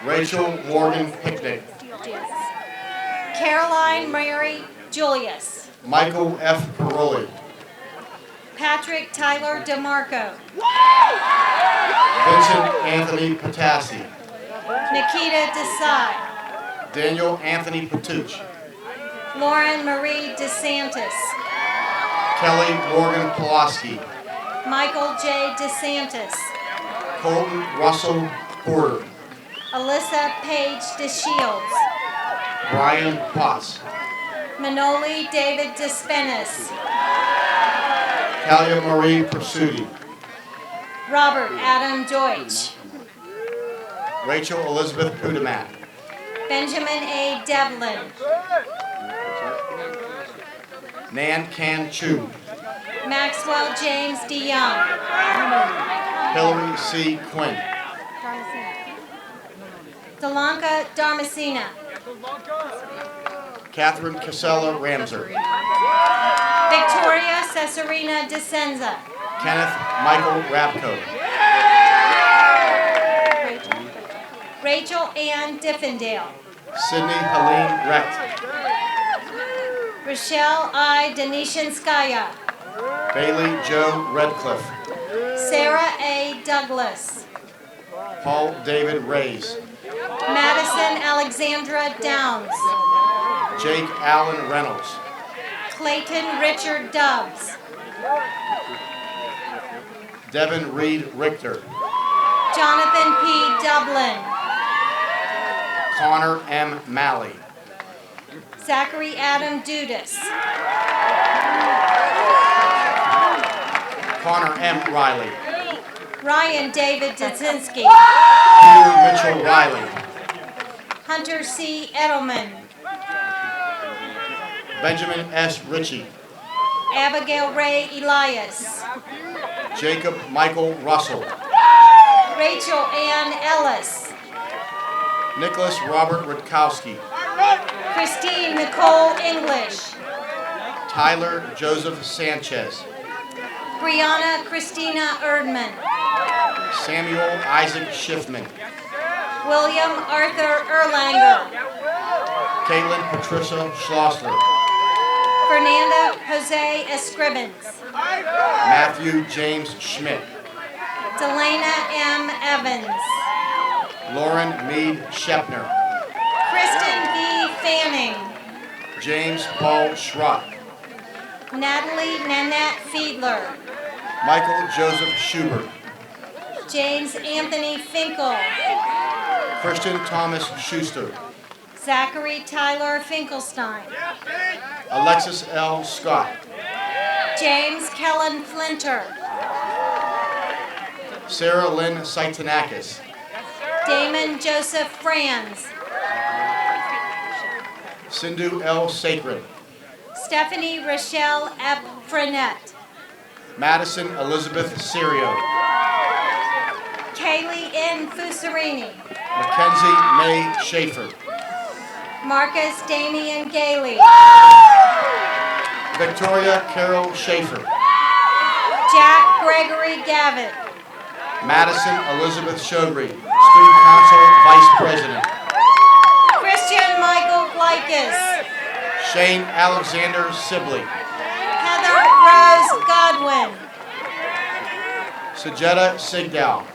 Rachel Morgan Picnic. Caroline Mary Julius. Michael F. Paroli. Patrick Tyler DeMarco. Vincent Anthony Patassi. Nikita Desai. Daniel Anthony Patuch. Lauren Marie DeSantis. Kelly Morgan Pulaski. Michael J. DeSantis. Colton Russell Porter. Alyssa Page DeShields. Brian Potts. Manoli David Despenis. Talia Marie Pursuti. Robert Adam Deutsch. Rachel Elizabeth Pudamat. Benjamin A. Devlin. Nan Can Chu. Maxwell James DeYoung. Hillary C. Quinn. Delanca Darmasina. Catherine Casella Ramser. Victoria Cesarina DeSenza. Kenneth Michael Rabko. Rachel Ann Diffendale. Sydney Helene Recht. Rochelle I. Denishinskaya. Bailey Joe Redcliffe. Sarah A. Douglas. Paul David Reyes. Madison Alexandra Downs. Jake Allen Reynolds. Clayton Richard Dubbs. Devin Reed Richter. Jonathan P. Dublin. Connor M. Malley. Zachary Adam Dudas. Connor M. Riley. Ryan David Dudzinski. Peter Mitchell Riley. Hunter C. Edelman. Benjamin S. Ritchie. Abigail Ray Elias. Jacob Michael Russell. Rachel Ann Ellis. Nicholas Robert Rutkowski. Christine Nicole English. Tyler Joseph Sanchez. Brianna Christina Erdman. Samuel Isaac Schiffman. William Arthur Erlanger. Caitlin Patricia Schlossler. Fernanda Jose Escribens. Matthew James Schmidt. Delana M. Evans. Lauren Meade Shepner. Kristen V. Fanning. James Paul Schrott. Natalie Nanette Fiedler. Michael Joseph Schubert. James Anthony Finkel. Christian Thomas Schuster. Zachary Tyler Finkelstein. Alexis L. Scott. James Kellen Flinter. Sarah Lynn Saitanakis. Damon Joseph Franz. Sindhu L. Sacred. Stephanie Rochelle F. Frenette. Madison Elizabeth Serio. Kaylee N. Fusarini. Mackenzie May Schaefer. Marcus Damian Gailey. Victoria Carol Schaefer. Jack Gregory Gavitt. Madison Elizabeth Shogri, Student Council Vice President. Christian Michael Glykas. Shane Alexander Sibley. Heather Rose Godwin. Sajetta Sigdow.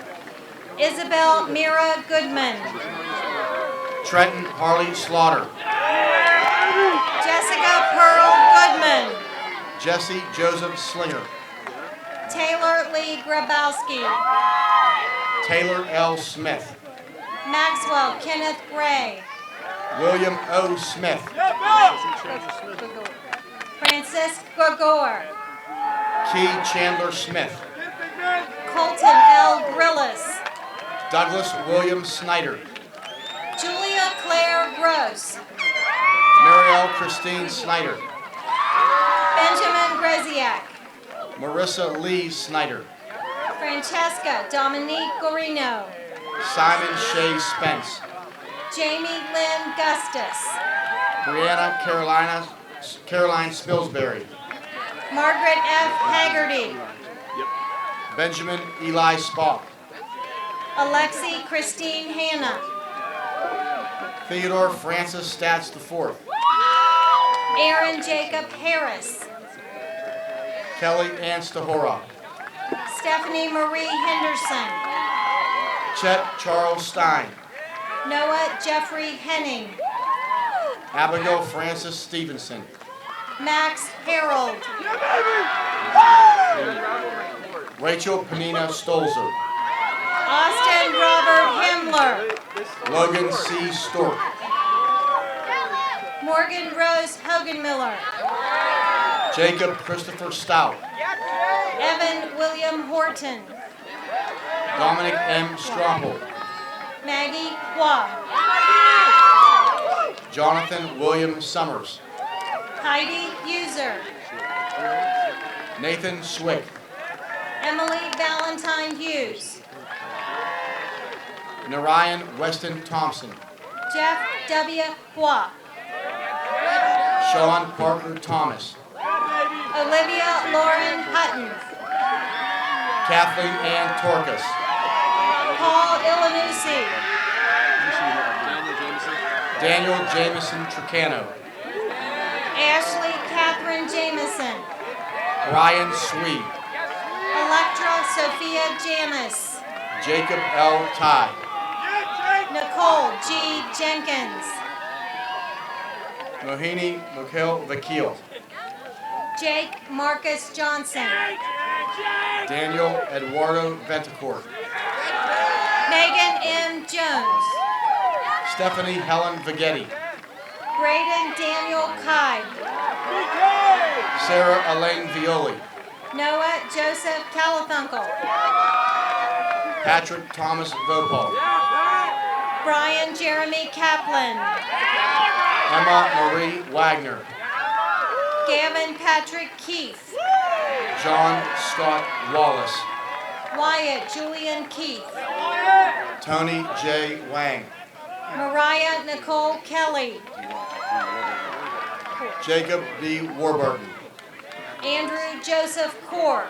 Isabel Mira Goodman. Trenton Harley Slaughter. Jessica Pearl Goodman. Jesse Joseph Slinger. Taylor Lee Grabowski. Taylor L. Smith. Maxwell Kenneth Gray. William O. Smith. Francis Gregor. Key Chandler Smith. Colton L. Grillis. Douglas William Snyder. Julia Claire Gross. Marielle Christine Snyder. Benjamin Greziak. Marissa Lee Snyder. Francesca Dominique Gorino. Simon Shea Spence. Jamie Lynn Gustus. Brianna Caroline Spilsbury. Margaret F. Haggerty. Benjamin Eli Spock. Alexi Christine Hanna. Theodore Francis Stats IV. Aaron Jacob Harris. Kelly Ann Stahora. Stephanie Marie Henderson. Chet Charles Stein. Noah Jeffrey Henning. Abigail Francis Stevenson. Max Harold. Rachel Panina Stolzer. Austin Robert Himmler. Logan C. Stork. Morgan Rose Hoganmiller. Jacob Christopher Stout. Evan William Horton. Dominic M. Stromple. Maggie Hua. Jonathan William Summers. Heidi User. Nathan Swick. Emily Valentine Hughes. Narayan Weston Thompson. Jeff W. Hua. Sean Parker Thomas. Olivia Lauren Hutton. Kathleen Ann Torcas. Paul Ilanusi. Daniel Jameson Tricano. Ashley Catherine Jameson. Brian Swede. Electra Sophia Janis. Jacob L. Ty. Nicole G. Jenkins. Mohini Mikhail Vakil. Jake Marcus Johnson. Daniel Eduardo Ventacourt. Megan M. Jones. Stephanie Helen Vagetti. Braden Daniel Kide. Sarah Elaine Violi. Noah Joseph Calathunkel. Patrick Thomas Vopal. Brian Jeremy Kaplan. Emma Marie Wagner. Gavin Patrick Keith. John Scott Wallace. Wyatt Julian Keith. Tony J. Wang. Mariah Nicole Kelly. Jacob B. Warburton. Andrew Joseph Core.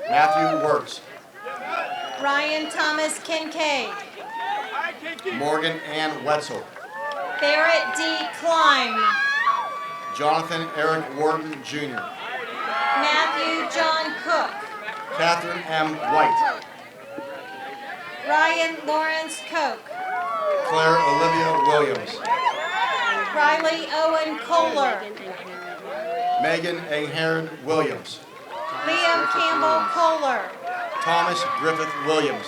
Matthew Wirtz. Ryan Thomas Kincaid. Morgan Ann Wetzel. Barrett D. Klein. Jonathan Eric Wharton Jr. Matthew John Cook. Catherine M. White. Ryan Lawrence Koch. Claire Olivia Williams. Riley Owen Kohler. Megan A. Heron Williams. Liam Campbell Kohler. Thomas Griffith Williams.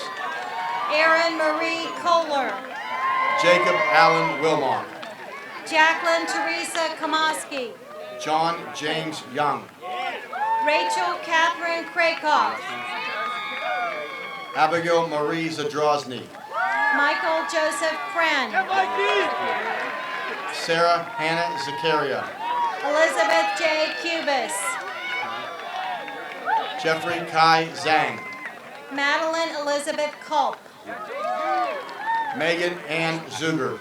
Erin Marie Kohler. Jacob Allen Wilmot. Jacqueline Teresa Kamoski. John James Young. Rachel Catherine Krakoff. Abigail Marie Zadrozny. Michael Joseph Kren. Sarah Hannah Zakaria. Elizabeth J. Cubis. Jeffrey Kai Zhang. Madeline Elizabeth Culp. Megan Ann Zuger.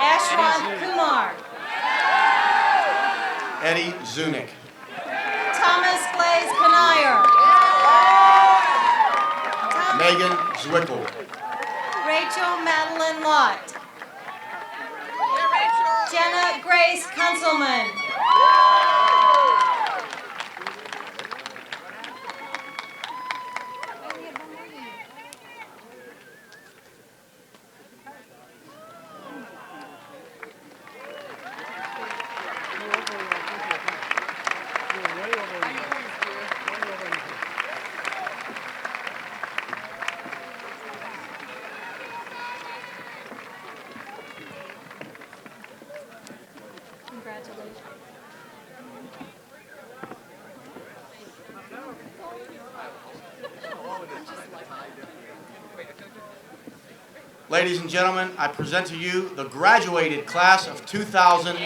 Ashwant Kumar. Eddie Zunick. Thomas Glaze Kanayer. Megan Zwickel. Rachel Madeline Lott. Jenna Grace Kunzelman. Ladies and gentlemen, I present to you the graduated class of 2015.